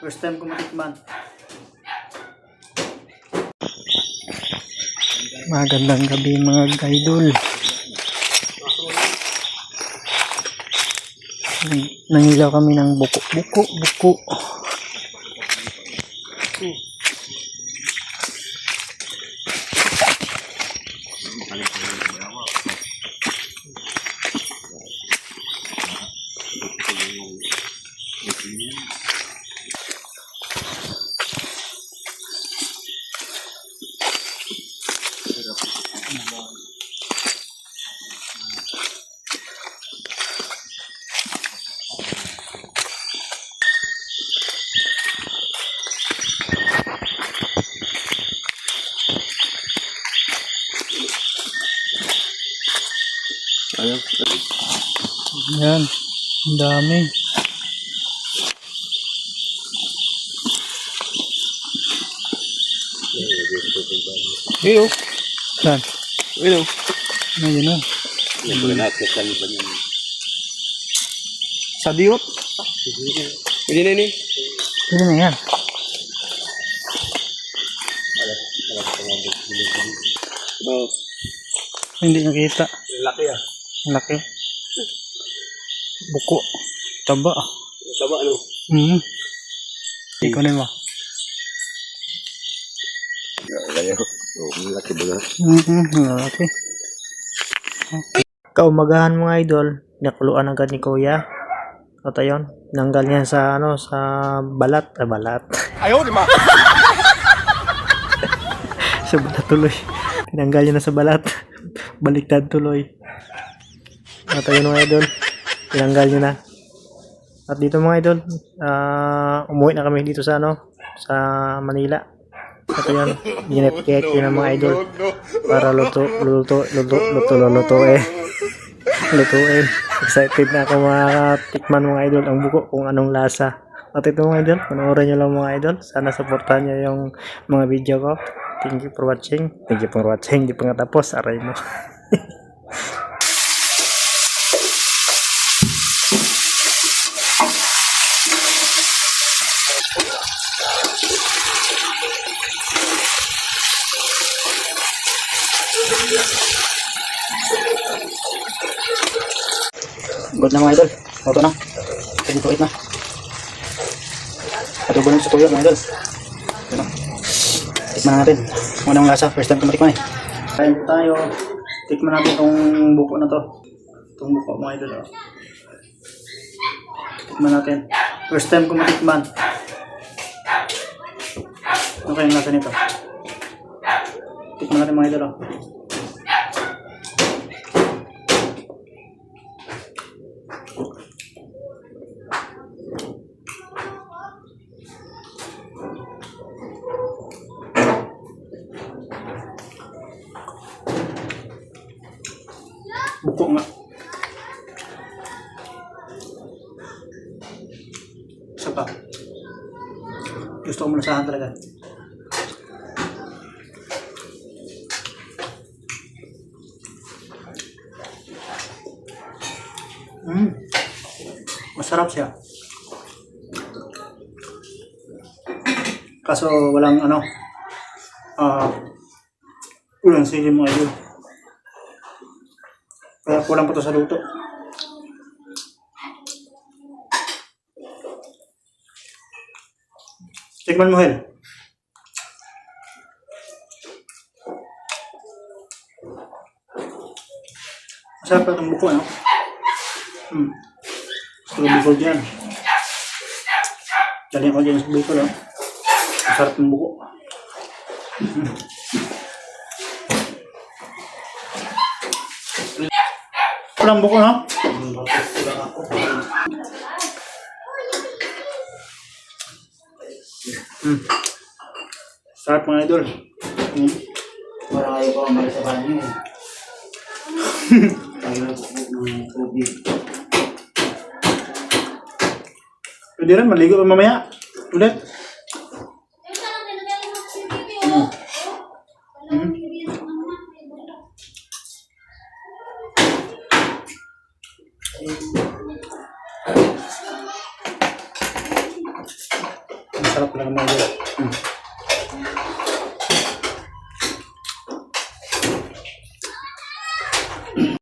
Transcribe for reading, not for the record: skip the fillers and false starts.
First time ko matikman. Magandang gabi mga idol. Nangilaw kami ng buko. Yan, ang dami. Ayo, Saan? ayo. Ayun o. Sa diot. Pwede na ini. Pwede na yan. Oh, Hindi nakita. laki ah. Ang laki. Buko. Taba. Taba ano? Ikunin mo. Layo. Oh, laki ba? Laki. Kaumagahan mga idol, nakuluan agad ni Kuya. At ayun, nanggal niya sa sa balat. Balat. Ayaw, di ba? Sa balat tuloy. Tinanggal niya na sa balat. Baliktad tuloy. At ayun mga idol, tinanggal niya na. At dito mga idol, umuwi na kami dito sa sa Manila. At ayun, ginip-cake yun ang mga idol para lutuin. Excited na ako tikman mga idol ang buko kung anong lasa. At ito mga idol, panoorin nyo lang mga idol. Sana supportahan nyo yung mga video ko. Thank you for watching. Hindi pa nga tapos. Aray mo. Good na mga idol. Auto na. Pagituit na. Adobo ng sukuyo mga idol. Ito na. Tikman natin. Kung anong lasa. First time ko matikman eh. Kain po tayo. Tikman natin itong buko na to. Itong buko mga idol. Oh. Tikman natin. First time ko matikman. Ano kayong lasa nito? Tikman natin mga idol. Oh. Buko nga. Isa pa. Gusto ko malasahan talaga. Masarap siya. Kaso walang walang sili mga idol. Kaya kulang pa to sa luto. Tikman mo, Hel. Masarap pa itong buko, ano? Gusto ko bukol dyan. Dali ako dyan sa bukol, no? Masarap ng buko. Walang buko, no? Sarap mga idol. Parang ayaw ko ang balik sa banyo eh. Ayaw ko ng tubig. Pwede rin, maligo pa mamaya. Ulit. Masarap lang mga idol.